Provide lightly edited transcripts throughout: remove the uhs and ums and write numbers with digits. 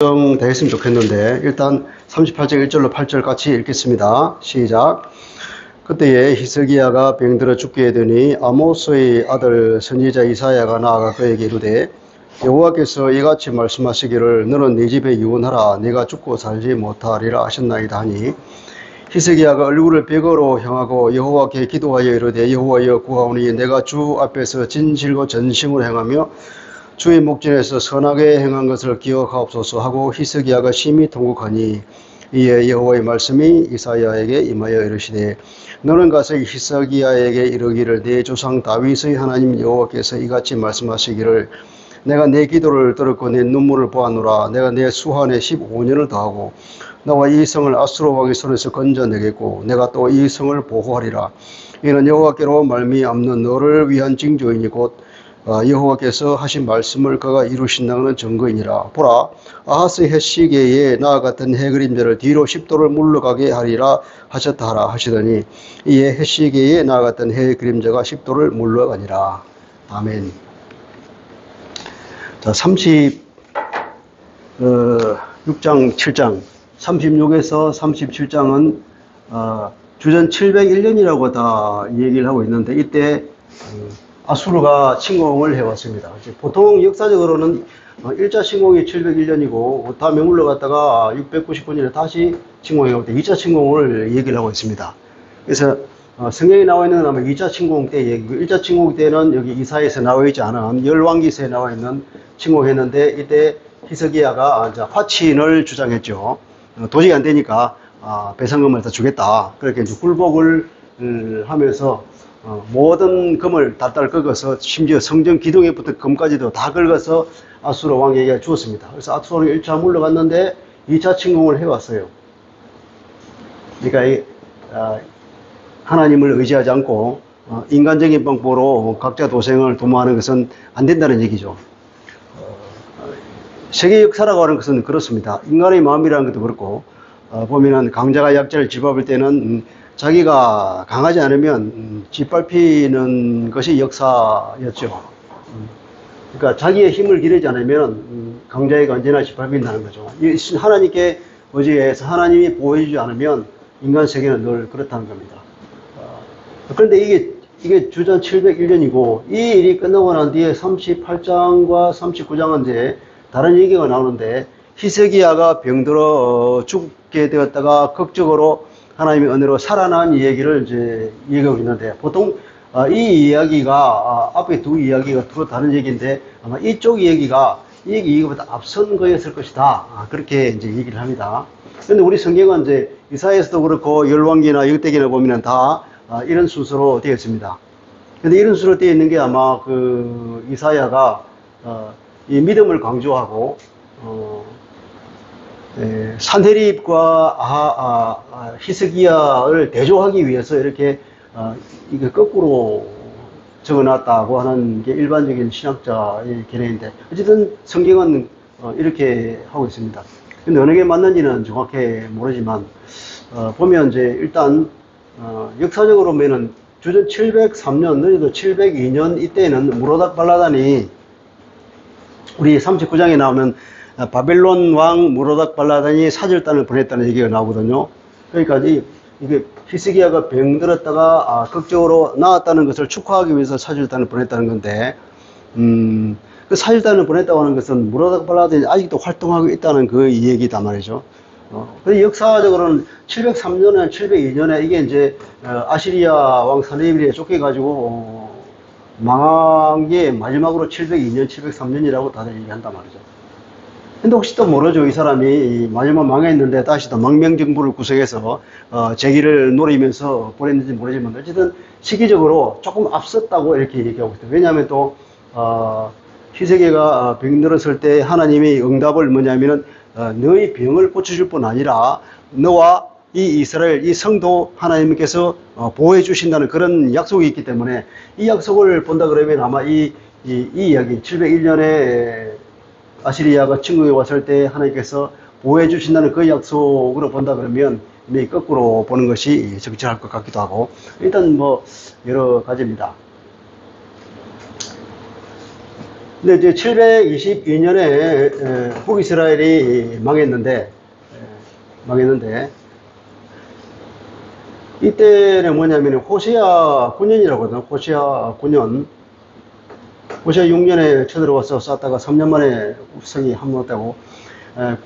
되겠으면 좋겠는데 일단 38장 1절로 8절 같이 읽겠습니다. 시작. 그때에 히스기야가 병들어 죽게 되니 아모스의 아들 선지자 이사야가 나아가 그에게 이르되 여호와께서 이같이 말씀하시기를 너는 네 집에 유언하라 네가 죽고 살지 못하리라 하셨나이다 하니 히스기야가 얼굴을 벽으로 향하고 여호와께 기도하여 이르되 여호와여 구하오니 내가 주 앞에서 진실과 전심으로 행하며 주의 목전에서 선하게 행한 것을 기억하옵소서 하고 히스기야가 심히 통곡하니 이에 여호와의 말씀이 이사야에게 임하여 이르시되 너는 가서 히스기야에게 이르기를 네 조상 다윗의 하나님 여호와께서 이같이 말씀하시기를 내가 내 기도를 들었고 내 눈물을 보았노라. 내가 내 수한에 15년을 더하고 나와 이 성을 아수르 왕의 손에서 건져내겠고 내가 또 이 성을 보호하리라. 이는 여호와께로 말미암는 너를 위한 징조이니 곧 여호와께서 하신 말씀을 그가 이루신다는 증거이니라. 보라, 아하스의 해 시계에 나와 같은 해 그림자를 뒤로 10도를 물러가게 하리라 하셨다 하라 하시더니 이에 해 시계에 나와 같은 해 그림자가 10도를 물러가니라. 아멘. 자, 36장 7장 36에서 37장은 주전 701년이라고 다 얘기를 하고 있는데 이때 아수르가 침공을 해왔습니다. 보통 역사적으로는 1차 침공이 701년이고 다음에 물러갔다가 699년에 다시 침공해올 때 2차 침공을 얘기를 하고 있습니다. 그래서 성경에 나와 있는 아마 2차 침공 때 얘기고 1차 침공 때는 여기 이사야에서 나와 있지 않은 열왕기서에 나와 있는 침공했는데 이때 히스기야가 화친을 주장했죠. 도저히 안 되니까 배상금을 다 주겠다. 그렇게 이제 굴복을 하면서 모든 금을 달달 긁어서 심지어 성전 기둥에부터 금까지도 다 긁어서 아수르 왕에게 주었습니다. 그래서 아수르 1차 물러갔는데 2차 침공을 해왔어요. 그러니까 하나님을 의지하지 않고 인간적인 방법으로 각자 도생을 도모하는 것은 안 된다는 얘기죠. 세계 역사라고 하는 것은 그렇습니다. 인간의 마음이라는 것도 그렇고 보면은 강자가 약자를 짓밟을 때는 자기가 강하지 않으면 짓밟히는 것이 역사였죠. 그러니까 자기의 힘을 기르지 않으면 강자에게 언제나 짓밟힌다는 거죠. 하나님께 의지해서 하나님이 보호해주지 않으면 인간 세계는 늘 그렇다는 겁니다. 그런데 이게 주전 701년이고 이 일이 끝나고 난 뒤에 38장과 39장은 이제 다른 얘기가 나오는데 히스기야가 병들어 죽게 되었다가 극적으로 하나님의 은혜로 살아난 얘기를 이제 얘기하고 있는데 보통 이 이야기가 앞에 두 이야기가 서로 다른 얘기인데 아마 이쪽 이야기가 이 얘기보다 앞선 거였을 것이다. 그렇게 이제 얘기를 합니다. 그런데 우리 성경은 이제 이사야에서도 그렇고 열왕기나 역대기나 보면은 다 이런 순서로 되어 있습니다. 그런데 이런 순서로 되어 있는 게 아마 그 이사야가 이 믿음을 강조하고 산헤립과 히스기야를 대조하기 위해서 이렇게 이게 거꾸로 적어놨다고 하는 게 일반적인 신학자의 견해인데 어쨌든 성경은 이렇게 하고 있습니다. 근데 어느 게 맞는지는 정확히 모르지만 보면 이제 일단 역사적으로 보면은 주전 703년, 늦어도 702년 이때는 무로닥 발라단이 우리 39장에 나오는 바벨론 왕 무로닥 발라단이 사절단을 보냈다는 얘기가 나오거든요. 그러니까 이게 히스기야가 병들었다가 극적으로 나았다는 것을 축하하기 위해서 사절단을 보냈다는 건데 그 사절단을 보냈다고 하는 것은 무로닥 발라단이 아직도 활동하고 있다는 그 얘기단 말이죠. 근데 역사적으로는 703년에 702년에 이게 이제 아시리아 왕 사네립에 쫓겨가지고 망한 게 마지막으로 702년, 703년이라고 다들 얘기한단 말이죠. 근데 혹시 또 모르죠. 이 사람이 마지막 망했는데 다시 또 망명정부를 구성해서 재기를 노리면서 보냈는지 모르지만 어쨌든 시기적으로 조금 앞섰다고 이렇게 얘기하고 있어요. 왜냐하면 또 히스기야가 병들었을 때 하나님의 응답을 뭐냐면은 너의 병을 고쳐줄 뿐 아니라 너와 이 이스라엘, 이 성도 하나님께서 보호해 주신다는 그런 약속이 있기 때문에 이 약속을 본다 그러면 아마 이 이야기 701년에 아시리아가 침공해 왔을 때 하나님께서 보호해 주신다는 그 약속으로 본다 그러면 거꾸로 보는 것이 적절할 것 같기도 하고 일단 뭐 여러 가지입니다. 근데 이제 722년에 북이스라엘이 망했는데 이때는 뭐냐면 호시아 9년이라고 하거든요. 호시아 9년. 호시아 6년에 쳐들어와서 쐈다가 3년 만에 성이 함락되고,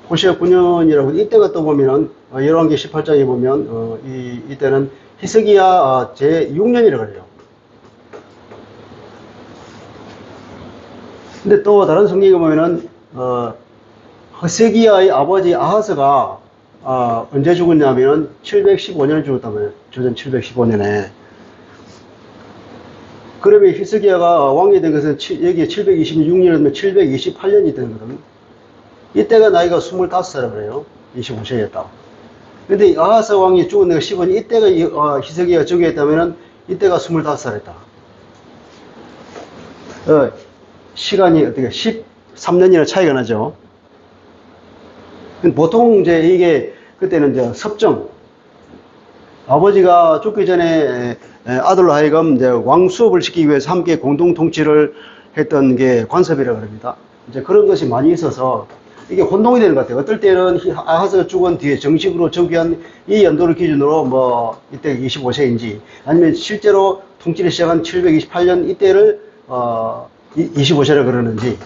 호시아 9년이라고, 이때가 또 보면은, 열왕기 18장에 보면, 이때는 히스기야 제 6년이라고 그래요. 근데 또 다른 성경에 보면은, 히스기야의 아버지 아하스가, 언제 죽었냐면은 715년에 죽었단 말이에요. 주전 715년에. 그러면 히스기야가 왕이 된 것은 여기에 726년이면 728년이 되는 거거든요. 이때가 나이가 25살이라고 그래요. 25세였다. 근데 아하스 왕이 죽은 데가 15년, 이때가 히스기야가 죽였다면은 이때가 25살이었다. 시간이 어떻게 13년이나 차이가 나죠. 보통 이제 이게 그때는 이제 섭정, 아버지가 죽기 전에 아들로 하여금 이제 왕 수업을 시키기 위해서 함께 공동 통치를 했던 게 관습이라고 합니다. 이제 그런 것이 많이 있어서 이게 혼동이 되는 것 같아요. 어떨 때는 아하스가 죽은 뒤에 정식으로 즉위한 이 연도를 기준으로 뭐 이때 25세인지 아니면 실제로 통치를 시작한 728년 이때를 25세라 그러는지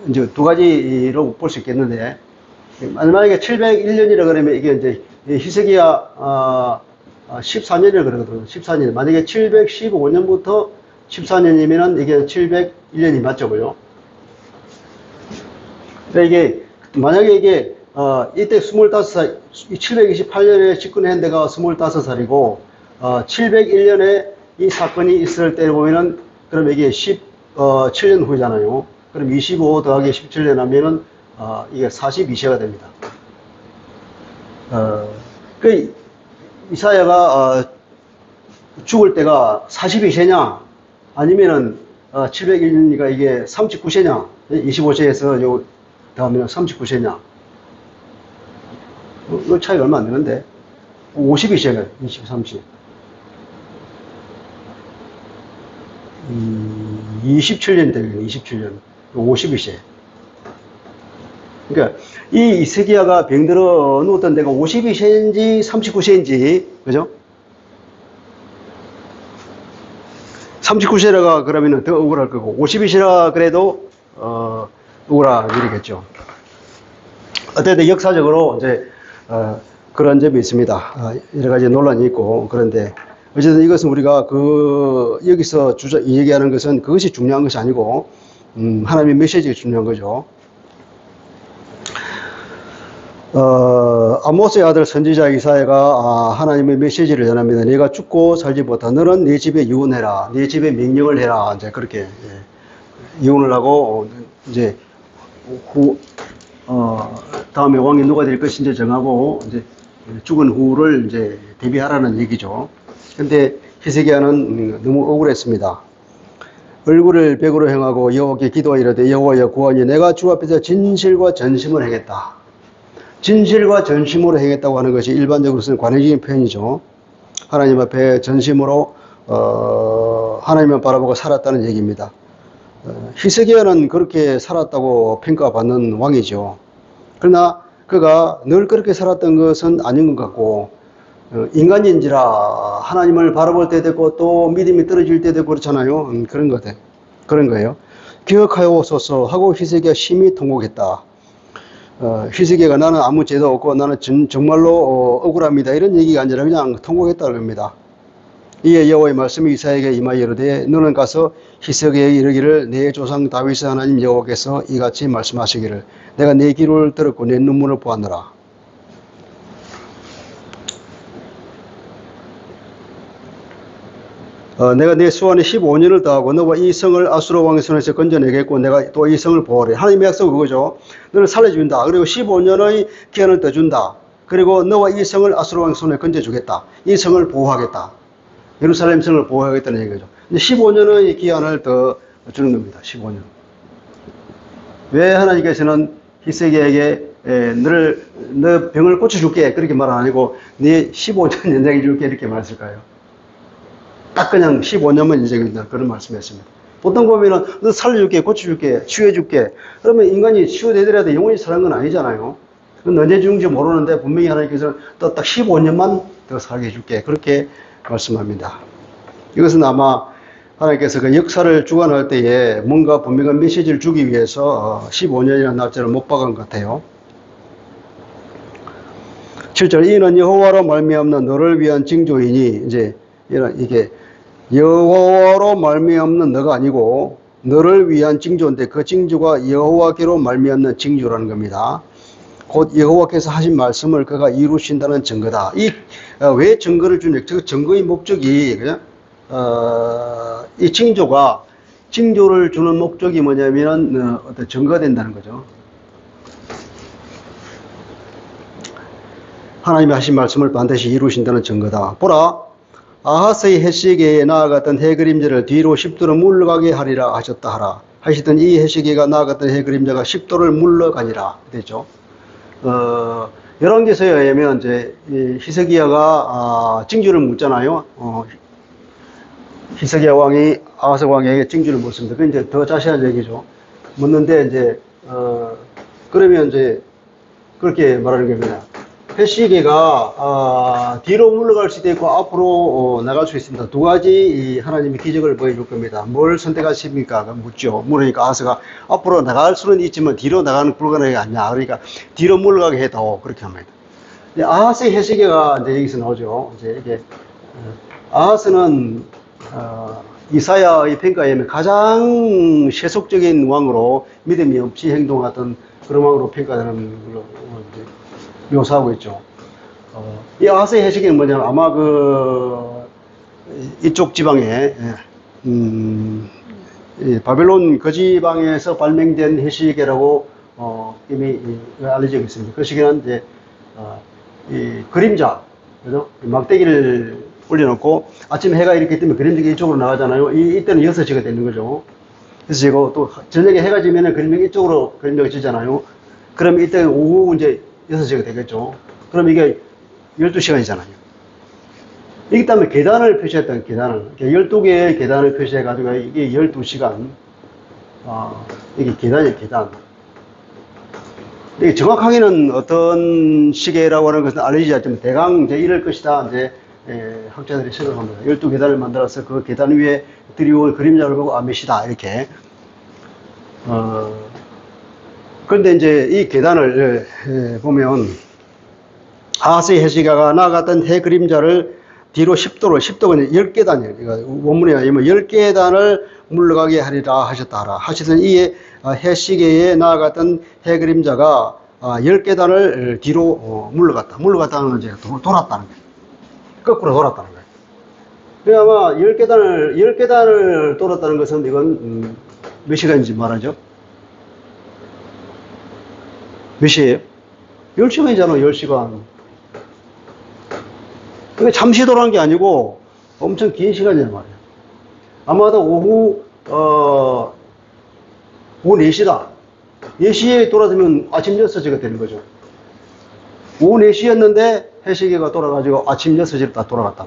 이제 두 가지로 볼 수 있겠는데, 만약에 701년이라 그러면 이게 이제 히스기야 14년이라 그러거든요. 14년. 만약에 715년부터 14년이면은 이게 701년이 맞죠, 그죠? 그러니까 이게 만약에 이게 이때 25살, 728년에 집권한 데가 25살이고 701년에 이 사건이 있을 때 보면은 그럼 이게 17년 후잖아요. 그럼 25 더하기 17년 하면은 이게 42세가 됩니다. 그 이사야가 죽을 때가 42세냐 아니면은 701년이니까 이게 39세냐, 25세에서 요 다음에는 39세냐, 그 차이가 얼마 안 되는데 52세가 20, 30 27년 되겠네. 27년 52세. 그러니까 이 히스기야가 병들어 누웠던 데가 52세인지 39세인지, 그죠? 39세라가 그러면은 더 억울할 거고 52세라 그래도 억울한 일이겠죠. 어쨌든 역사적으로 이제 그런 점이 있습니다. 여러 가지 논란이 있고. 그런데 어쨌든 이것은 우리가 여기서 얘기하는 것은 그것이 중요한 것이 아니고 하나님의 메시지가 중요한 거죠. 아모스의 아들 선지자 이사야가 하나님의 메시지를 전합니다. 내가 죽고 살지 못하. 너는 네 집에 유언해라. 네 집에 명령을 해라. 이제 그렇게 유언을 하고 이제 다음에 왕이 누가 될 것인지 정하고 이제 죽은 후를 이제 대비하라는 얘기죠. 근데 히스기야는 너무 억울했습니다. 얼굴을 벽으로 향하고 여호와께 기도하이르되 여호와여 구하니 내가 주 앞에서 진실과 전심을 행했다. 진실과 전심으로 행했다고 하는 것이 일반적으로 쓰는 관행적인 표현이죠. 하나님 앞에 전심으로 하나님만 바라보고 살았다는 얘기입니다. 히스기야는 그렇게 살았다고 평가받는 왕이죠. 그러나 그가 늘 그렇게 살았던 것은 아닌 것 같고, 인간인지라 하나님을 바라볼 때도 있고 또 믿음이 떨어질 때도 있고 그렇잖아요. 그런 거예요. 기억하옵소서 하고 히스기야 심히 통곡했다. 히스기야가 나는 아무 죄도 없고 나는 정말로 억울합니다 이런 얘기가 아니라 그냥 통곡했다는 겁니다. 이에 여호와의 말씀이 이사야에게 임하여 이르되 너는 가서 히스기야에게 이르기를 내 조상 다윗의 하나님 여호와께서 이같이 말씀하시기를 내가 내 기도를 들었고 내 눈물을 보았노라. 내가 내 수완에 15년을 더하고 너와 이 성을 아수르 왕의 손에서 건져내겠고 내가 또 이 성을 보호하리. 하나님의 약속은 그거죠. 너를 살려준다. 그리고 15년의 기한을 더 준다. 그리고 너와 이 성을 아수르 왕의 손에 건져주겠다. 이 성을 보호하겠다. 예루살렘 성을 보호하겠다는 얘기죠. 근데 15년의 기한을 더 주는 겁니다. 15년. 왜 하나님께서는 히스기야에게 너 병을 고쳐줄게 그렇게 말 안 하고 네 15년 연장해 줄게 이렇게 말했을까요? 딱 그냥 15년만 인정한다 그런 말씀이었습니다. 보통 보면은 너 살려줄게, 고쳐줄게, 치유해줄게. 그러면 인간이 치유되더라도 영원히 사는 건 아니잖아요. 그건 언제 죽는지 모르는데 분명히 하나님께서는 또 딱 15년만 더 살게 해줄게. 그렇게 말씀합니다. 이것은 아마 하나님께서 그 역사를 주관할 때에 뭔가 분명한 메시지를 주기 위해서 15년이라는 날짜를 못 박은 것 같아요. 7절, 이는 여호와로 말미암는 너를 위한 징조이니, 이제 이게 여호와로 말미암는 너가 아니고 너를 위한 징조인데 그 징조가 여호와께로 말미암는 징조라는 겁니다. 곧 여호와께서 하신 말씀을 그가 이루신다는 증거다. 왜 증거를 주냐? 그 증거의 목적이 그냥 이 징조를 주는 목적이 뭐냐면 어떤 증거가 된다는 거죠. 하나님이 하신 말씀을 반드시 이루신다는 증거다. 보라, 아하스의 햇시계에 나아갔던 해 그림자를 뒤로 10도로 물러가게 하리라 하셨다 하라. 하시던 이 햇시계가 나아갔던 해 그림자가 10도를 물러가니라. 됐죠. 열왕기서에 의하면 이제 히스기야가 징조를 묻잖아요. 히스기야 왕이 아하스 왕에게 징조를 묻습니다. 그게 이제 더 자세한 얘기죠. 묻는데 이제 그러면 이제 그렇게 말하는 겁니다. 햇시계가 뒤로 물러갈 수도 있고 앞으로 나갈 수 있습니다. 두 가지 하나님이 기적을 보여줄 겁니다. 뭘 선택하십니까? 묻죠. 물으니까 아하스가 앞으로 나갈 수는 있지만 뒤로 나가는 불가능이 아니냐. 그러니까 뒤로 물러가게 해도 그렇게 합니다. 아하스의 햇시계가 이제 여기서 나오죠. 이제 이게 아하스는 이사야의 평가에 의하면 가장 세속적인 왕으로 믿음이 없이 행동하던 그런 왕으로 평가되는 걸로 묘사하고 있죠. 이 아하스의 해석에는 뭐냐면 아마 이쪽 지방에 바벨론 그 지방에서 발명된 해시계라고 이미 알려져 있습니다. 그 시계는 이제 이 그림자, 그죠? 막대기를 올려놓고 아침에 해가 이렇게 뜨면 그림자가 이쪽으로 나가잖아요. 이때는 6시가 되는 거죠. 그래서 제가 또 저녁에 해가 지면은 그림자가 이쪽으로 그림자가 지잖아요. 그럼 이때 오후 이제 6시가 되겠죠. 그럼 이게 12시간이잖아요. 이기 때문에 계단을 표시했던 계단을, 12개의 계단을 표시해가지고 이게 12시간, 이게 계단이에요, 계단. 이게 정확하게는 어떤 시계라고 하는 것은 알려지지 않지만 대강 이제 이럴 것이다, 이제, 학자들이 생각합니다. 12계단을 만들어서 그 계단 위에 드리운 그림자를 보고 몇이다, 이렇게. 그런데 이제 이 계단을 보면 아하스의 해시계가 나아갔던 해 그림자를 뒤로 10도가 10계단이에요. 그러니까 원문에 의하면 10계단을 물러가게 하리라 하셨다 하라. 하시던 이 해시계에 나아갔던 해 그림자가 10계단을 뒤로 물러갔다. 물러갔다는 건 이제 돌았다는 거예요. 거꾸로 돌았다는 거예요. 그러니까 아마 10계단을 돌았다는 것은 이건 몇 시간인지 말하죠? 몇 시에요? 10시간이잖아, 10시간. 그게 잠시 돌아간 게 아니고 엄청 긴 시간이란 말이에요. 아마도 오후 4시다. 4시에 돌아서면 아침 6시가 되는 거죠. 오후 4시였는데 해시계가 돌아가지고 아침 6시로 다 돌아갔다.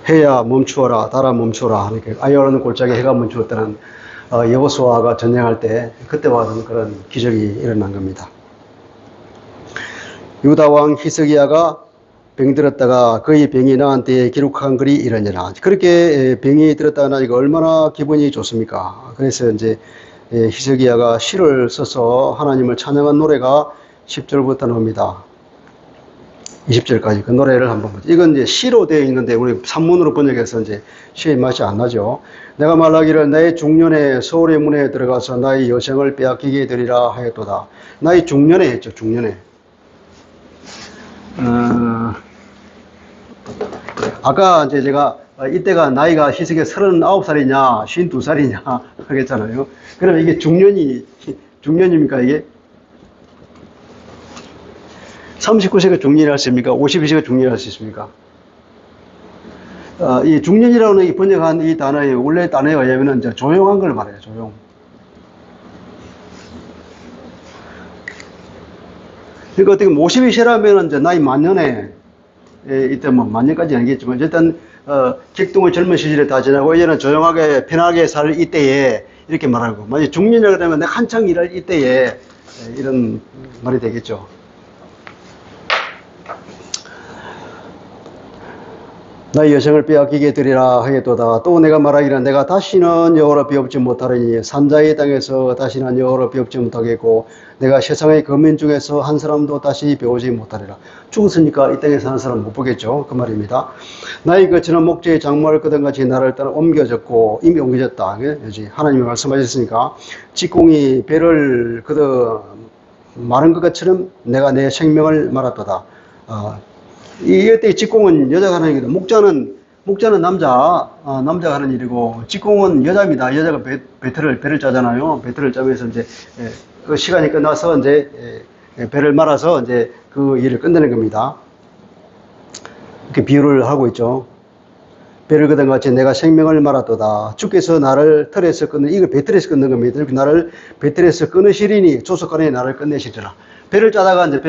해야 멈추어라, 달아 멈추어라. 이렇게 아이오라는 골짜기에 해가 멈추었다는 여호수아가 전쟁할 때 그때와 같은 그런 기적이 일어난 겁니다. 유다 왕 히스기야가 병들었다가 그의 병이 나은 때에 기록한 글이 이러니라. 그렇게 병이 들었다가 나니까 얼마나 기분이 좋습니까? 그래서 이제 히스기야가 시를 써서 하나님을 찬양한 노래가 10절부터 나옵니다. 20절까지 그 노래를 한번 보죠. 이건 이제 시로 되어 있는데 우리 산문으로 번역해서 이제 시의 맛이 안 나죠. 내가 말하기를 나의 중년에 서울의 문에 들어가서 나의 여생을 빼앗기게 되리라 하였도다. 나의 중년에 했죠. 중년에. 아까 이제 제가 이때가 나이가 희석에 39살이냐 52살이냐 하겠잖아요. 그러면 이게 중년입니까 이게? 39세가 중년이라 할 수 있습니까? 52세가 중년이라 할 수 있습니까? 이 중년이라는 이 번역한 이 단어의 원래 단어에 의하면 이제 조용한 걸 말해요. 조용. 그러니까 어떻게 52세라면 이제 나이 만년에 이때 뭐 만년까지는 아니겠지만 어쨌든 객동의 젊은 시절에 다 지나고 이제는 조용하게 편하게 살 이때에 이렇게 말하고 만약 중년이라 그러면 내가 한창 일할 이때에 이런 말이 되겠죠. 나의 여성을 빼앗기게 되리라 하겠도다. 또 내가 말하기를 내가 다시는 여호와를 비웃지 못하리니 산자의 땅에서 다시는 여호와를 비웃지 못하겠고 내가 세상의 거민 중에서 한 사람도 다시 배우지 못하리라. 죽었으니까 이 땅에 사는 사람 못 보겠죠. 그 말입니다. 나의 거치는 목재의 장막을 끄던같이 나를 따라 옮겨졌고 이미 옮겨졌다. 하나님이 말씀하셨으니까 직공이 배를 그더 마른 것처럼 내가 내 생명을 말았도다. 이때 직공은 여자가 하는 일이고 목자는 남자가 하는 일이고 직공은 여자입니다. 여자가 배를 짜잖아요. 배틀을 짜면서 이제 그 시간이 끝나서 이제 배를 말아서 이제 그 일을 끝내는 겁니다. 이렇게 비유를 하고 있죠. 배를 그던 같이 내가 생명을 말았도다. 주께서 나를 틀에서 이걸 배틀에서 끊는 겁니다. 이렇게 나를 배틀에서 끊으시리니 조속간에 나를 끝내시리라. 배를 짜다가 이제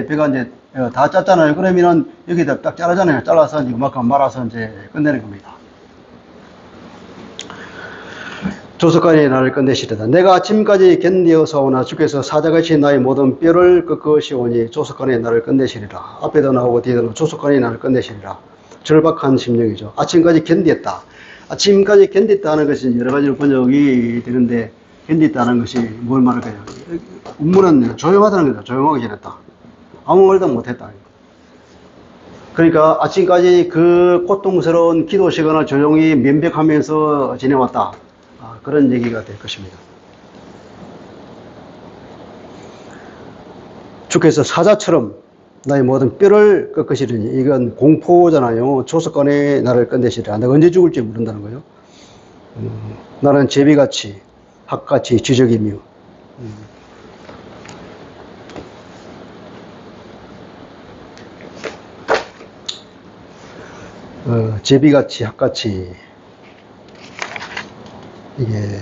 배가 이제 다 짰잖아요. 그러면은 여기다 딱 자르잖아요. 잘라서 이제 그만큼 말아서 이제 끝내는 겁니다. 조속간에 나를 끝내시리다. 내가 아침까지 견디어서오나 주께서 사자같이 나의 모든 뼈를 꺾으시오니 조속간에 나를 끝내시리라. 앞에도 나오고 뒤에도 나오고 조속간에 나를 끝내시리라. 절박한 심령이죠. 아침까지 견디었다. 아침까지 견디었다는 것이 여러 가지로 번역이 되는데 견디었다는 것이 뭘 말할까요? 운문은 조용하다는 거죠. 조용하게 지냈다. 아무 말도 못했다. 그러니까 아침까지 그 고통스러운 기도 시간을 조용히 면벽하면서 지내왔다. 그런 얘기가 될 것입니다. 주께서 사자처럼 나의 모든 뼈를 꺾으시리니 이건 공포잖아요. 조속간에 나를 끝내시리라. 내가 언제 죽을지 모른다는 거예요. 나는 제비같이 학같이 지적이며 제비같이 학같이 이게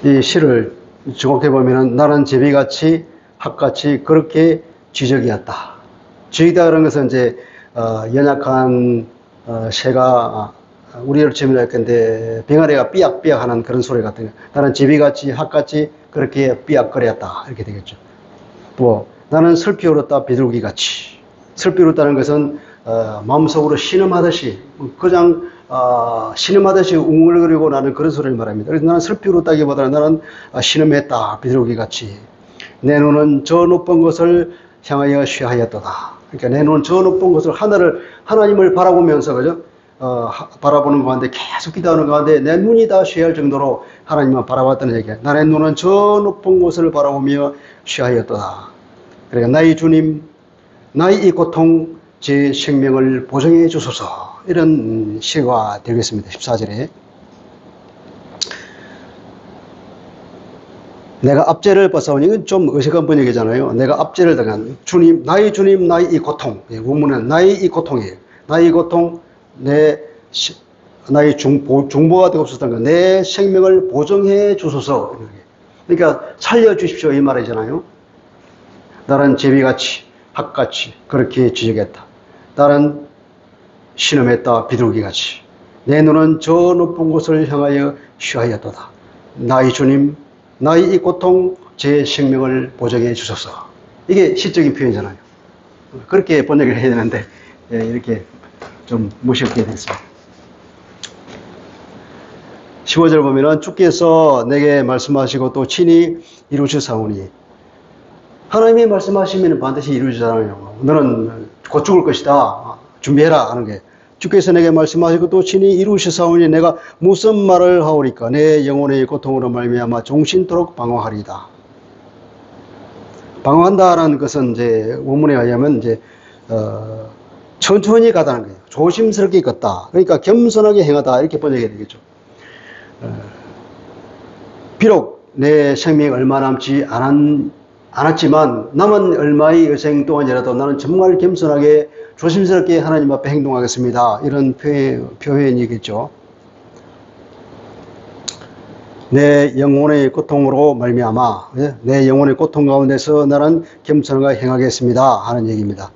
이 시를 정확히 보면은 나는 제비같이 학같이 그렇게 지적이었다. 지적이다 그런 것은 이제 연약한 새가 우리를 치면 할 건데 병아리가 삐약삐약 하는 그런 소리 같은 거. 나는 제비같이 학같이 그렇게 삐약거렸다 이렇게 되겠죠. 또 나는 슬피 울었다 비둘기같이. 슬피 울었다는 것은 마음속으로 신음하듯이 그냥 신음하듯이 웅얼거리고 나는 그런 소리를 말합니다. 그래서 나는 슬피 울었다기보다는 나는 신음했다 비둘기같이. 내 눈은 저 높은 것을 향하여 쉬하였도다. 그러니까 내 눈은 저 높은 것을 하나님을 바라보면서 그죠? 바라보는 가운데 계속 기도하는 가운데 내 눈이 다 쉬할 정도로 하나님만 바라봤다는 얘기야. 나의 눈은 저 높은 곳을 바라보며 쉬하였도다. 그러니까 나의 주님, 나의 이 고통 제 생명을 보정해 주소서. 이런 시가 되겠습니다. 14절에 내가 압제를 벗어오니 이건 좀 어색한 번역이잖아요. 내가 압제를 당한 주님, 나의 이 고통. 원문은 나의 이 고통이에요. 나의 이 고통, 나의 중보가 되고 없었던 거, 내 생명을 보정해 주소서. 그러니까 살려주십시오 이 말이잖아요. 나는 제비같이 학같이 그렇게 지적했다. 나는 신음했다 비둘기같이. 내 눈은 저 높은 곳을 향하여 쉬하였도다. 나의 주님, 나의 이 고통 제 생명을 보정해 주소서. 이게 시적인 표현이잖아요. 그렇게 번역을 해야 되는데 이렇게 좀 무섭게 됐습니다. 15절 보면은 주께서 내게 말씀하시고 또 친히 이루셨사오니 하나님이 말씀하시면 반드시 이루시잖아요. 너는 곧 죽을 것이다. 준비해라 하는 게 주께서 내게 말씀하시고 또 친히 이루셨사오니 내가 무슨 말을 하오리까 내 영혼의 고통으로 말미암아 종신토록 방황하리이다. 방황한다라는 것은 이제 원문에 의하면 이제 천천히 가다는 거예요. 조심스럽게 걷다. 그러니까 겸손하게 행하다 이렇게 번역해야 되겠죠. 비록 내 생명이 얼마 남지 않았지만 남은 얼마의 여생 동안이라도 나는 정말 겸손하게 조심스럽게 하나님 앞에 행동하겠습니다. 이런 표현이겠죠. 내 영혼의 고통으로 말미암아 내 영혼의 고통 가운데서 나는 겸손하게 행하겠습니다 하는 얘기입니다.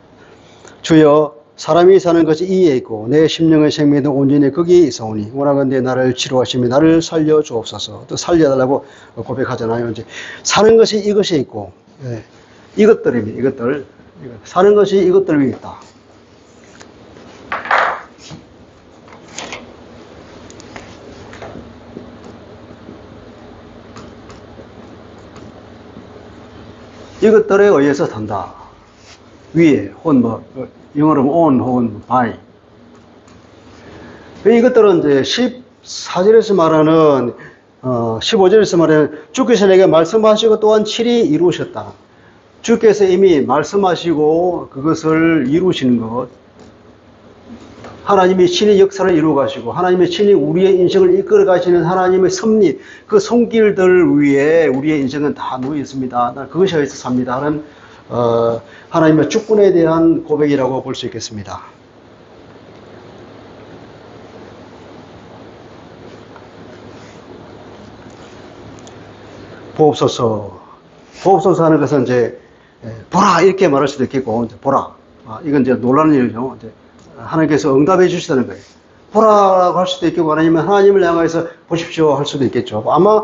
주여, 사람이 사는 것이 이에 있고 내 심령의 생명도 온전히 거기에 있사오니 원하건대 나를 치료하시며 나를 살려 주옵소서. 또 살려달라고 고백하잖아요. 이제 사는 것이 이것이 있고 이것들입니다. 이것들 사는 것이 이것들 위에 있다. 이것들에 의해서 산다. 위에 혹은 영어로 on 혹은 by. 이것들은 이제 14절에서 말하는 15절에서 말하는 주께서 내게 말씀하시고 또한 칠이 이루셨다. 주께서 이미 말씀하시고 그것을 이루시는 것. 하나님이 친히 역사를 이루어 가시고 하나님이 친히 우리의 인생을 이끌어 가시는 하나님의 섭리, 그 손길들 위에 우리의 인생은 다 놓여 있습니다. 난 그것이 어디서 삽니다 하는 하나님의 주권에 대한 고백이라고 볼 수 있겠습니다. 보옵소서 하는 것은 이제 보라 이렇게 말할 수도 있겠고 보라 이건 이제 놀라는 일이죠. 이제 하나님께서 응답해 주시다는 거예요. 보라라고 할 수도 있겠고 아니면 하나님을 향해서 보십시오 할 수도 있겠죠. 아마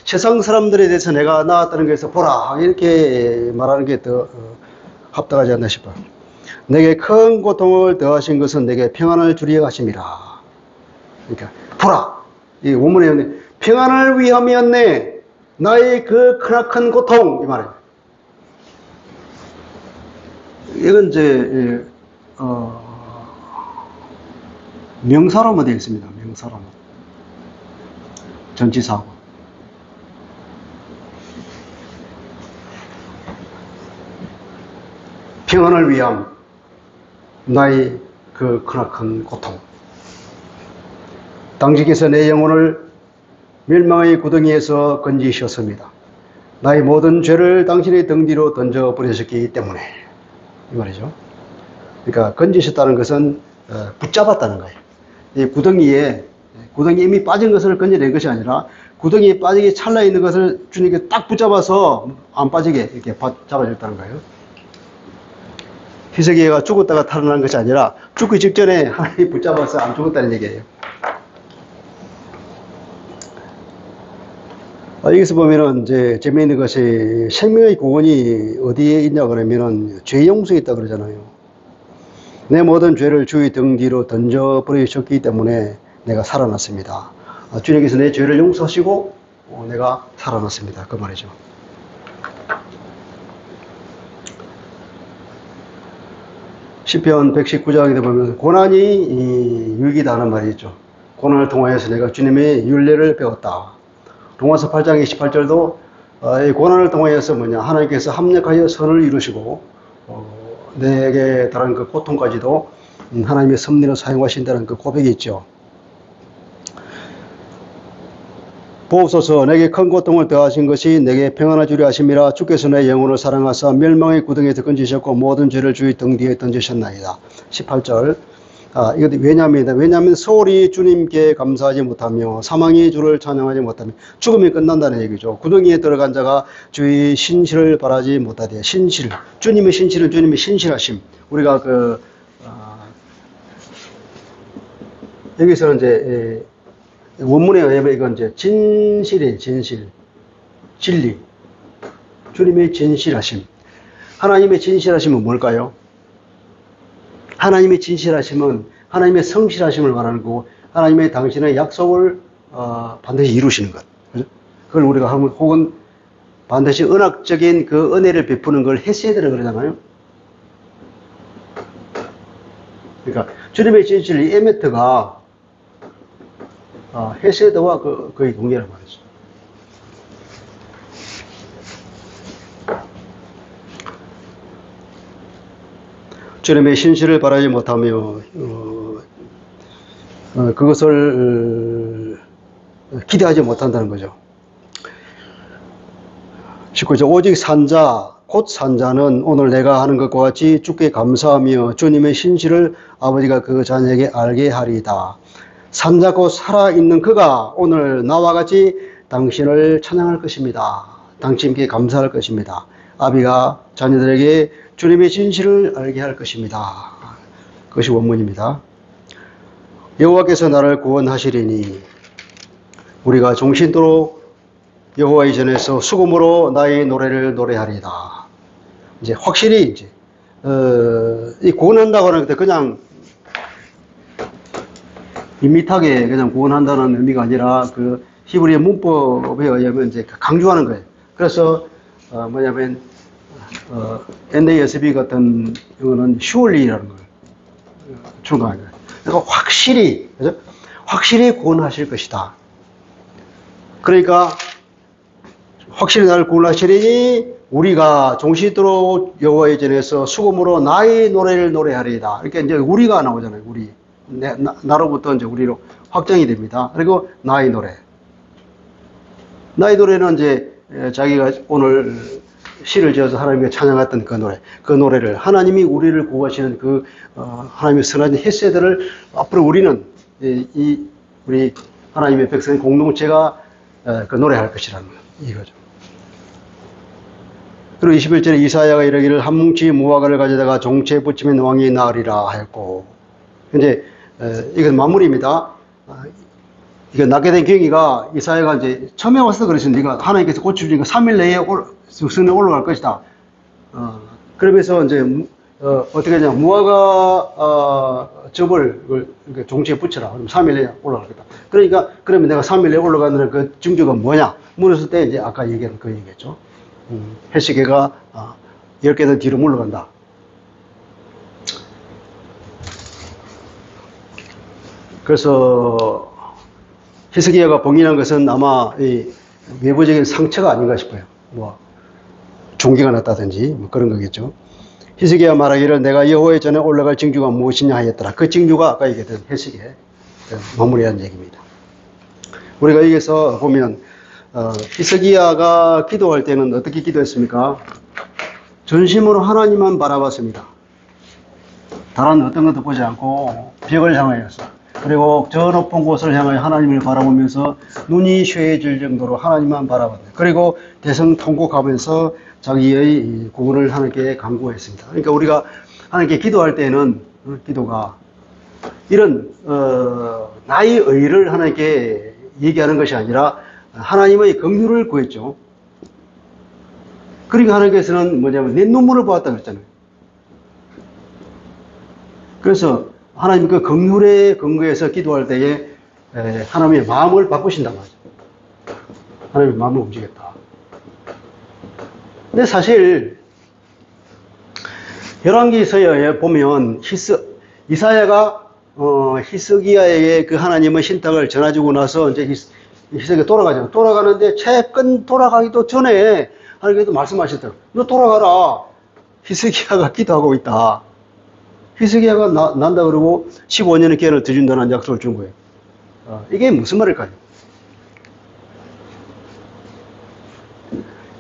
세상 사람들에 대해서 내가 나왔다는 것에서 보라 이렇게 말하는 게 더 합당하지 않나 싶어요. 내게 큰 고통을 더하신 것은 내게 평안을 주리에 하심이라. 그러니까 보라 이 원문에 평안을 위함이었네. 나의 그 크나큰 고통 이 말이에요. 이건 이제 명사로만 되어 있습니다. 명사로만. 전치사하고. 평안을 위함, 나의 그 크나큰 고통. 당신께서 내 영혼을 멸망의 구덩이에서 건지셨습니다. 나의 모든 죄를 당신의 등 뒤로 던져버리셨기 때문에. 이 말이죠. 그러니까 건지셨다는 것은 붙잡았다는 거예요. 이 구덩이에 이미 빠진 것을 건져낸 것이 아니라 구덩이에 빠지기 찰나 있는 것을 주님께 딱 붙잡아서 안 빠지게 이렇게 잡아줬다는 거예요. 히스기야가 죽었다가 탈환한 것이 아니라 죽기 직전에 하나님이 붙잡아서 안 죽었다는 얘기예요. 여기서 보면은 이제 재미있는 것이 생명의 구원이 어디에 있냐 그러면은 죄 용서에 있다 그러잖아요. 내 모든 죄를 주의 등 뒤로 던져버리셨기 때문에 내가 살아났습니다. 주님께서 내 죄를 용서하시고 내가 살아났습니다. 그 말이죠. 시편 119장에 보면 고난이 유익이다 하는 말이 있죠. 고난을 통하여서 내가 주님의 율례를 배웠다. 로마서 8장 28절도 이 고난을 통하여서 하나님께서 합력하여 선을 이루시고 내게 달한 그 고통까지도 하나님의 섭리로 사용하신다는 그 고백이 있죠. 보옵소서 내게 큰 고통을 더하신 것이 내게 평안을 주려 하심이라. 주께서 내 영혼을 사랑하사 멸망의 구덩이에서 건지셨고 모든 죄를 주의 등 뒤에 던지셨나이다. 18절. 이것도 왜냐하면 소홀히 주님께 감사하지 못하며 사망이 주를 찬양하지 못하며 죽음이 끝난다는 얘기죠. 구덩이에 들어간 자가 주의 신실을 바라지 못하되 신실, 주님의 신실은 주님의 신실하심. 우리가 여기서는 이제 원문에 의하면 이건 이제 진실이에요. 진리. 주님의 진실하심. 하나님의 진실하심은 뭘까요? 하나님의 진실하심은 하나님의 성실하심을 말하는 거고 하나님의 당신의 약속을 반드시 이루시는 것. 그걸 우리가 하면 혹은 반드시 은학적인 그 은혜를 베푸는 걸 헤세드라 그러잖아요. 그러니까 주님의 진실 이 에메트가 헤세드와 거의 동일한 말이죠. 주님의 신실을 바라지 못하며 그것을 기대하지 못한다는 거죠. 19절 오직 산자 곧 산자는 오늘 내가 하는 것과 같이 주께 감사하며 주님의 신실을 아버지가 그 자녀에게 알게 하리이다. 산자 곧 살아있는 그가 오늘 나와 같이 당신을 찬양할 것입니다. 당신께 감사할 것입니다. 아비가 자녀들에게 주님의 진실을 알게 할 것입니다. 그것이 원문입니다. 여호와께서 나를 구원하시리니 우리가 종신토록 여호와의 전에서 수금으로 나의 노래를 노래하리다. 이제 확실히 이제 이 구원한다고 하는 게 그냥 밋밋하게 그냥 구원한다는 의미가 아니라 그 히브리의 문법에 의하면 이제 강조하는 거예요. 그래서 뭐냐면 NASB 같은 경우는 surely라는 걸 출간하는 거예요. 그러니까 확실히, 그죠? 확실히 구원하실 것이다. 그러니까 확실히 나를 구원하시리니 우리가 종시도록 여호와의 전에서 수금으로 나의 노래를 노래하리이다. 이렇게 이제 우리가 나오잖아요. 우리 나로부터 이제 우리로 확정이 됩니다. 그리고 나의 노래. 나의 노래는 이제 자기가 오늘 시를 지어서 하나님께 찬양했던 그 노래, 그 노래를 하나님이 우리를 구하시는 그 하나님의 선한 헤세드를 앞으로 우리는 우리 하나님의 백성 공동체가 그 노래할 것이라는 이거죠. 그리고 21절에 이사야가 이르기를 한 뭉치 무화과를 가져다가 종체에 붙이면 왕이 나으리라 하였고, 이제 이건 마무리입니다. 이거 낳게 된 경위가 이사야가 이제 처음에 와서 그러셨는데, 네가 하나님께서 고쳐주니까 3일 내에 성에 올라갈 것이다. 그러면서 이제 어떻게 하냐, 무화과 접을 종체에 붙여라. 그럼 3일 내에 올라갈 거다. 그러니까 그러면 내가 3일 내에 올라가는 그 증거가 뭐냐? 물었을 때 이제 아까 얘기한 그 얘기겠죠. 해시계가 10개 더 뒤로 물러간다. 그래서 히스기야가 봉인한 것은 아마 이 외부적인 상처가 아닌가 싶어요. 뭐 종기가 났다든지 뭐 그런 거겠죠. 히스기야 말하기를 내가 여호와의 전에 올라갈 징조가 무엇이냐 하였더라. 그 징조가 아까 얘기했던 해시계 마무리한 얘기입니다. 우리가 여기서 보면 히스기야가 기도할 때는 어떻게 기도했습니까? 전심으로 하나님만 바라봤습니다. 다른 어떤 것도 보지 않고 벽을 향하여서, 그리고 저 높은 곳을 향하여 하나님을 바라보면서 눈이 쇠해질 정도로 하나님만 바라봤다. 그리고 대성통곡하면서 자기의 구원을 하나님께 간구했습니다. 그러니까 우리가 하나님께 기도할 때는 기도가 이런 나의 의를 하나님께 얘기하는 것이 아니라 하나님의 긍휼을 구했죠. 그러니까 하나님께서는 뭐냐면 내 눈물을 보았다 그랬잖아요. 그래서 하나님 그 긍휼의 근거에서 기도할 때에 하나님의 마음을 바꾸신단 말이죠. 하나님의 마음을 움직였다. 근데 사실 열왕기서에 보면 이사야가 히스기야에게 그 하나님의 신탁을 전해주고 나서 이제 히스기야가 돌아가잖아요. 돌아가는데 채권 돌아가기도 전에 하나님께서 말씀하셨더라고요. 너 돌아가라. 히스기야가 기도하고 있다. 히스기야가 난다 그러고 15년의 기한을 더 준다는 약속을 준 거예요. 이게 무슨 말일까요?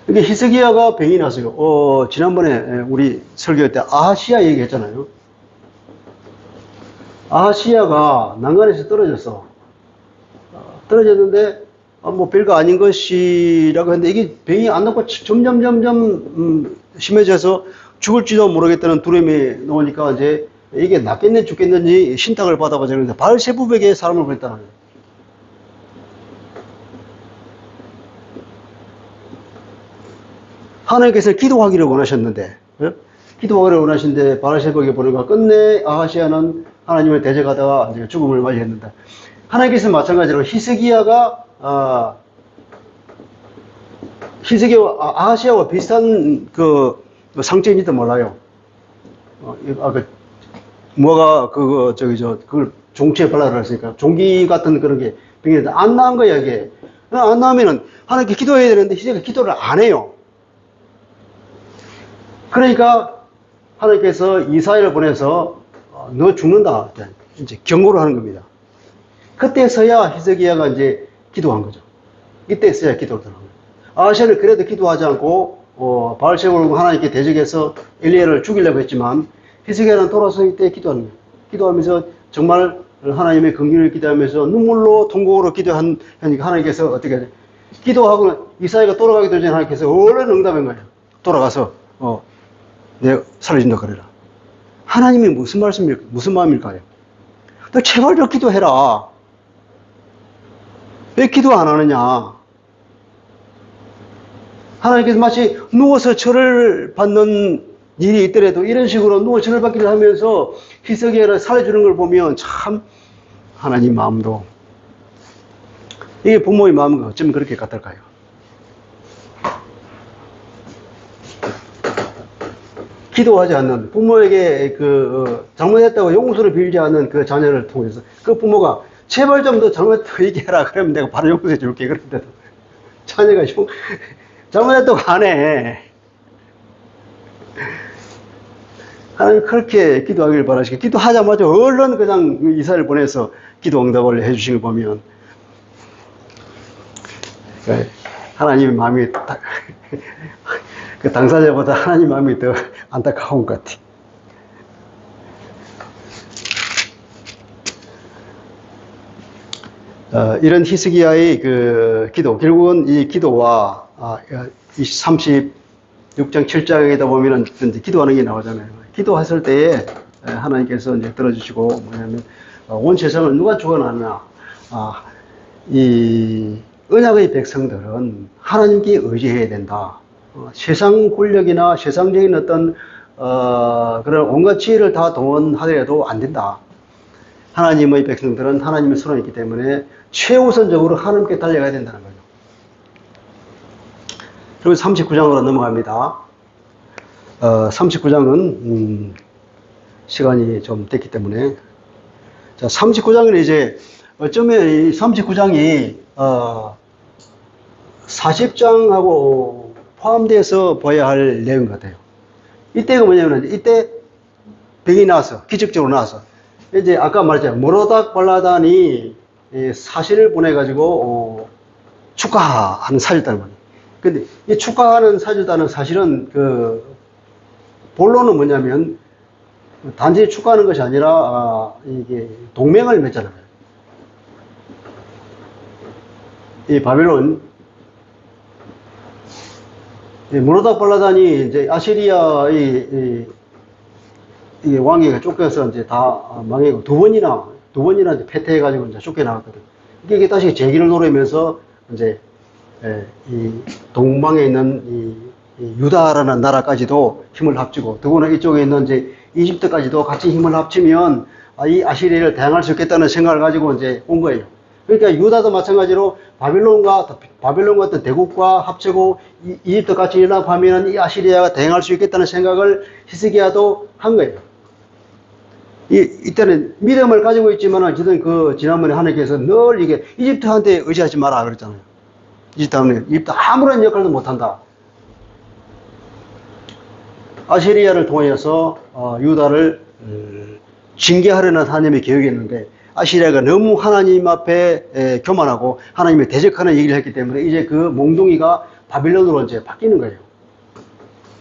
이게 히스기야가 병이 났어요. 지난번에 우리 설교할 때 아하시야 얘기했잖아요. 아하시야가 난간에서 떨어졌어. 떨어졌는데 뭐 별거 아닌 것이라고 했는데 이게 병이 안 낫고 점점 심해져서 죽을지도 모르겠다는 두려움이 나오니까 이제 이게 낫겠네 죽겠는지 신탁을 받아보자. 그래서 바알세부백에 사람을 보냈다는 거예요. 하나님께서 기도하기를 원하셨는데, 기도하기를 원하시는데 바알세부백에 보내가 끝내 아하시야는 하나님을 대적하다가 이제 죽음을 맞이했는데, 하나님께서 마찬가지로 히스기야가 아하시야와 비슷한 그 상징인지도 몰라요. 무화과 그걸 종치에 발라라 했으니까 종기 같은 그런 게 병이 안 나은 거야 이게. 안 나오면은 하나님께 기도해야 되는데 히스기야가 기도를 안 해요. 그러니까 하나님께서 이사야를 보내서 너 죽는다 이제 경고를 하는 겁니다. 그때서야 히스기야가 이제 기도한 거죠. 이때서야 기도를 들어간 거예요. 아하시야는 그래도 기도하지 않고 바알세부를 하나님께 대적해서 엘리야를 죽이려고 했지만 히스기야는 돌아서 이때 기도하는 거예요. 기도하면서 정말 하나님의 긍휼을 기도하면서 눈물로 통곡으로 기도하니까 하나님께서 어떻게 기도하고 이사야가 돌아가기 전에 하나님께서 얼른 응답한 거예요. 돌아가서 내가 살려준다 그래라. 하나님이 무슨 말씀일까? 무슨 마음일까요? 너 제발 좀 기도해라. 왜 기도 안 하느냐? 하나님께서 마치 누워서 절을 받는 일이 있더라도 이런 식으로 누워 절을 받기를 하면서 히스기야를 살려주는 걸 보면 참 하나님 마음도, 이게 부모의 마음과 어쩌면 그렇게 같을까요? 기도하지 않는, 부모에게 잘못했다고 용서를 빌지 않는 그 자녀를 통해서 그 부모가 제발 좀 더 잘못했다고 얘기해라. 그러면 내가 바로 용서해 줄게. 그런데도 자녀가 잘못했다고 안 해. 하나님 그렇게 기도하기를 바라시고, 기도하자마자 얼른 그냥 이사를 보내서 기도 응답을 해주신 걸 보면 하나님의 마음이 그 당사자보다 하나님 마음이 더 안타까운 것 같아. 이런 히스기야의 그 기도, 결국은 이 기도와 36장 7장에다 보면은 기도하는 게 나오잖아요. 기도했을 때에 하나님께서 이제 들어주시고, 뭐냐면 온 세상을 누가 주관하느냐? 이 언약의 백성들은 하나님께 의지해야 된다. 세상 권력이나 세상적인 어떤 그런 온갖 지혜를 다 동원하더라도 안 된다. 하나님의 백성들은 하나님의 손에 있기 때문에 최우선적으로 하나님께 달려가야 된다는 거죠. 그리고 39장으로 넘어갑니다. 39장은 시간이 좀 됐기 때문에, 자, 39장은 이제 어쩌면 이 39장이 40장하고 포함돼서 봐야 할 내용 같아요. 이때가 뭐냐면, 이때 병이 나와서, 기적적으로 나와서, 이제 아까 말했잖아요. 모로닥 발라단이 사신을 보내가지고 축하하는 사주단을 보내. 근데 이 축하하는 사주단은 사실은 본론은 뭐냐면 단지 축하하는 것이 아니라 이게 동맹을 맺잖아요. 이 바벨론, 모로닥 발라단이 이제 아시리아의 이 왕위가 쫓겨서 이제 다 망해고 두 번이나 이제 패퇴해가지고 이제 쫓겨나갔거든. 이게 다시 재기를 노리면서 이제 이 동방에 있는 이 유다라는 나라까지도 힘을 합치고, 더구나 이쪽에 있는 이제 이집트까지도 같이 힘을 합치면 이 아시리아를 대항할 수 있겠다는 생각을 가지고 이제 온 거예요. 그러니까 유다도 마찬가지로 바벨론과 어떤 대국과 합치고 이집트 같이 연합하면 이 아시리아가 대항할 수 있겠다는 생각을 히스기야도 한 거예요. 이때는 믿음을 가지고 있지만, 어쨌든 지난번에 하나님께서 늘 이게 이집트한테 의지하지 마라 그랬잖아요. 이집트 아무런 역할도 못한다. 아시리아를 통해서 유다를 징계하려는 하나님의 계획이었는데, 아시리아가 너무 하나님 앞에 교만하고 하나님의 대적하는 얘기를 했기 때문에 이제 그 몽둥이가 바빌론으로 이제 바뀌는 거예요.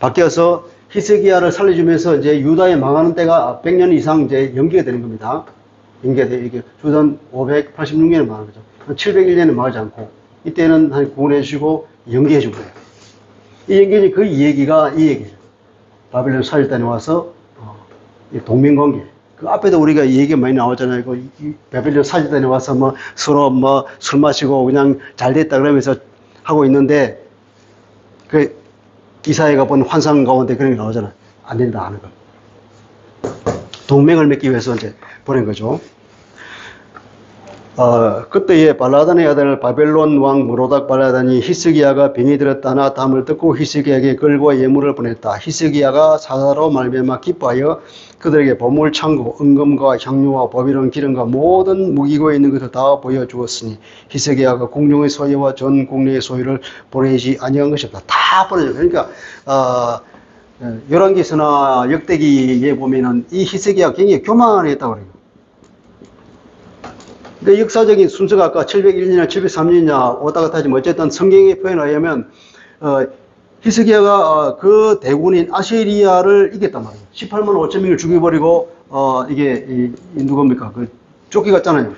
바뀌어서 히스기야를 살려주면서 이제 유다에 망하는 때가 100년 이상 이제 연기가 되는 겁니다. 연기가 돼요. 이게 주전 586년에 망하는 거죠. 701년에 망하지 않고, 이때는 한 구원해 주시고 연기해 준 거예요. 이 연기는 그 얘기가 이 얘기죠. 바빌론 살일단에 와서 동맹관계. 그 앞에도 우리가 이 얘기가 많이 나오잖아요. 바빌론 살일단에 와서 서로 술 마시고 그냥 잘 됐다 그러면서 하고 있는데, 이사야가 본 환상 가운데 그런 게 나오잖아요. 안 된다 하는 거. 동맹을 맺기 위해서 이제 보낸 거죠. 그때에 발라단의 아들 바벨론 왕 모로닥 발라단이 히스기야가 병이 들었다나 담을 듣고 히스기야에게 글과 예물을 보냈다. 히스기야가 사사로 말미암아 기뻐하여 그들에게 보물 창고, 은금과 향료와 바빌론 기름과 모든 무기고에 있는 것을 다 보여주었으니 히스기야가 공룡의 소유와 전 공룡의 소유를 보내지 아니한 것이 없다. 다 보내줘. 그러니까 열왕기서나 역대기에 보면은 이 히스기야가 굉장히 교만했다고 그래요. 그러니까 역사적인 순서가 아까 701년이나 703년이냐 왔다 갔다 하지만 어쨌든 성경의 표현에 의하면 히스기야가 그 대군인 아시리아를 이겼단 말이에요. 18만 5천 명을 죽여버리고 이게 누굽니까? 쫓겨갔잖아요.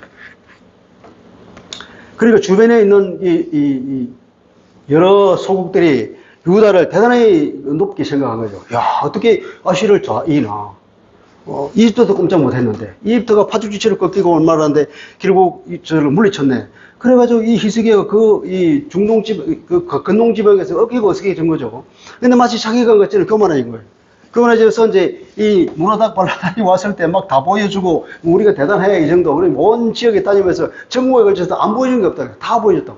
그러니까 주변에 있는 여러 소국들이 유다를 대단히 높게 생각한 거죠. 야, 어떻게 아시를 이나. 이집트도 꼼짝 못했는데 이집트가 파죽지치를 꺾이고 얼마나 하는데 결국 저를 물리쳤네. 그래가지고 이 히스기야가 이 중동 그 근동 지방에서 어깨가 된 거죠. 근데 마치 자기가 것처럼 교만해진 거예요. 교만해져서 이제 이 문화닥 발라단이 왔을 때 막 다 보여주고 우리가 대단해 이 정도. 그리고 온 지역에 다니면서 전국에 걸쳐서 안 보여준 게 없다. 다 보여줬다.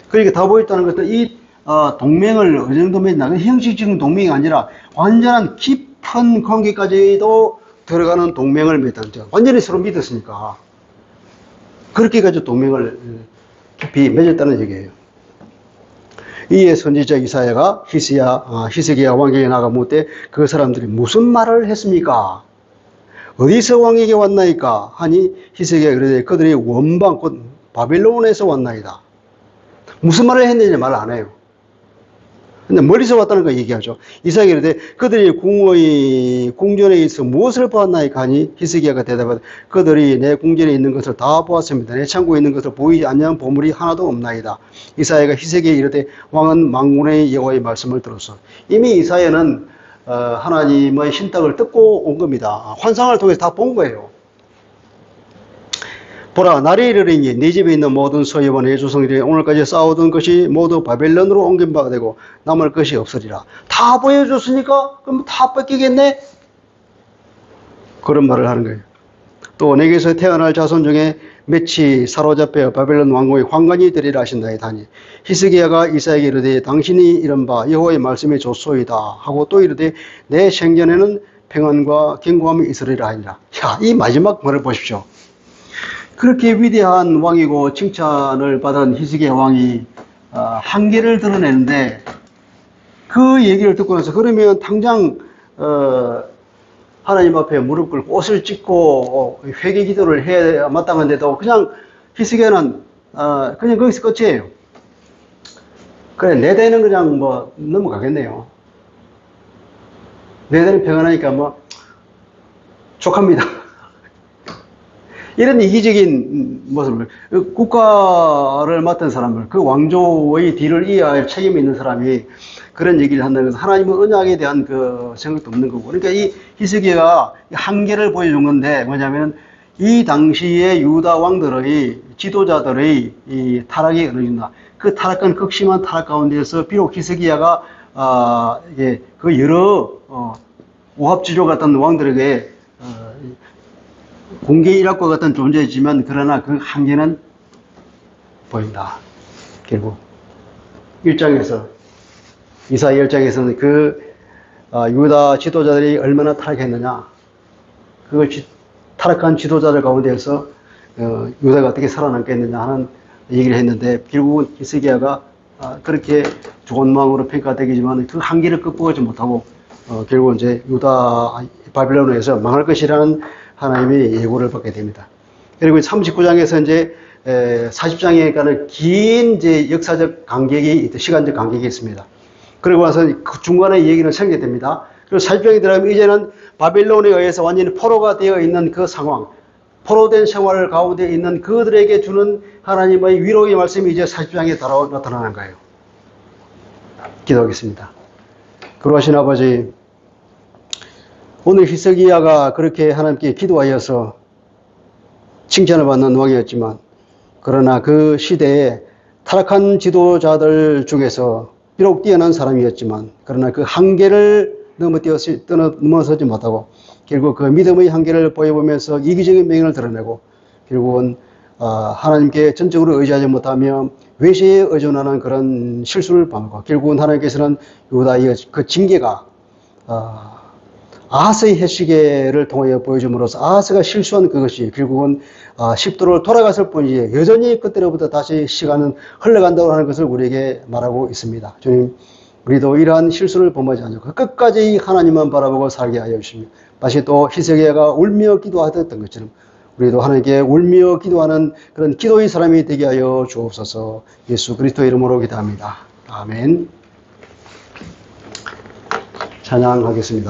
그러니까 다 보였다는 것은 이 동맹을 어느 정도 맺나 형식적인 동맹이 아니라 완전한 깊은 관계까지도 들어가는 동맹을 맺었다는 거죠. 완전히 서로 믿었으니까 그렇게 가지고 동맹을 깊이 맺었다는 얘기예요. 이에 선지자 이사야가 히스기야 왕에게 나가 묻되 그 사람들이 무슨 말을 했습니까? 어디서 왕에게 왔나이까? 하니 히스기야가 그러되 그들이 원방 곧 바빌론에서 왔나이다. 무슨 말을 했는지 말을 안 해요. 근데 멀리서 왔다는 거 얘기하죠. 이사야가 이르되 그들이 궁전에 있어 무엇을 보았나이까 하니 히스기야가 대답하되 그들이 내 궁전에 있는 것을 다 보았습니다. 내 창고에 있는 것을 보이지 않는 보물이 하나도 없나이다. 이사야가 히스기야에 이르되 왕은 만군의 여호와의 말씀을 들었어. 이미 이사야는 하나님의 신탁을 듣고 온 겁니다. 환상을 통해서 다 본 거예요. 보라, 날이 이르리니 네 집에 있는 모든 서유와 내 조상들이 오늘까지 쌓아둔 것이 모두 바벨론으로 옮긴 바가 되고 남을 것이 없으리라. 다 보여줬으니까 그럼 다 뺏기겠네? 그런 말을 하는 거예요. 또 내게서 태어날 자손 중에 몇이 사로잡혀 바벨론 왕국의 환관이 되리라 하신다에 하니 히스기야가 이사야에게 이르되 당신이 이른 바 여호와의 말씀이 좋소이다 하고 또 이르되 내 생전에는 평안과 견고함이 있으리라 하니라. 자, 이 마지막 말을 보십시오. 그렇게 위대한 왕이고 칭찬을 받은 히스기야 왕이 한계를 드러내는데 그 얘기를 듣고 나서 그러면 당장 하나님 앞에 무릎 꿇고 옷을 찢고 회개 기도를 해야 마땅한데도 그냥 히스기야는 그냥 거기서 끝이에요. 그래, 내 대는 그냥 뭐 넘어가겠네요. 내 대는 평안하니까 뭐 족합니다. 이런 이기적인 모습을, 국가를 맡은 사람을, 그 왕조의 뒤를 이어야 할 책임이 있는 사람이 그런 얘기를 한다는 것은 하나님의 언약에 대한 그 생각도 없는 거고. 그러니까 이 히스기야가 한계를 보여준 건데 뭐냐면 이 당시의 유다 왕들의 지도자들의 이 타락이 어느 정도, 그 타락한 극심한 타락 가운데서 비록 히스기야가 이게 그 여러 오합지졸 같은 왕들에게 공개 일학과 같은 존재이지만 그러나 그 한계는 보인다. 결국 1장에서 이사야 1장에서는 그 유다 지도자들이 얼마나 타락했느냐, 그 타락한 지도자들 가운데서 유다가 어떻게 살아남겠느냐 하는 얘기를 했는데 결국은 히스기야가 그렇게 좋은 마음으로 평가되기지만 그 한계를 극복하지 못하고 결국 이제 유다 바빌론에서 망할 것이라는 하나님의 예고를 받게 됩니다. 그리고 39장에서 이제 40장에 가는 긴 이제 역사적 간격이, 시간적 간격이 있습니다. 그리고 나서 그 중간에 얘기는 생략됩니다. 그리고 40장에 들어가면 이제는 바빌론에 의해서 완전히 포로가 되어 있는 그 상황, 포로된 생활 가운데 있는 그들에게 주는 하나님의 위로의 말씀이 이제 40장에 나타나는 거예요. 기도하겠습니다. 그러하신 아버지, 오늘 히스기야가 그렇게 하나님께 기도하여서 칭찬을 받는 왕이었지만 그러나 그 시대에 타락한 지도자들 중에서 비록 뛰어난 사람이었지만 그러나 그 한계를 넘어서지 못하고 결국 그 믿음의 한계를 보여보면서 이기적인 명령을 드러내고 결국은 하나님께 전적으로 의지하지 못하며 외세에 의존하는 그런 실수를 범하고 결국은 하나님께서는 유다의 그 징계가 아하스의 해시계를 통하여 보여줌으로써 아하스가 실수한 그것이 결국은 10도를 돌아갔을 뿐이지 여전히 그때로부터 다시 시간은 흘러간다고 하는 것을 우리에게 말하고 있습니다. 주님, 우리도 이러한 실수를 범하지 않고 끝까지 하나님만 바라보고 살게 하여 주시며 마치 또 히스기야가 울며 기도하던 것처럼 우리도 하나님께 울며 기도하는 그런 기도의 사람이 되게 하여 주옵소서. 예수 그리스도 이름으로 기도합니다. 아멘. 찬양하겠습니다.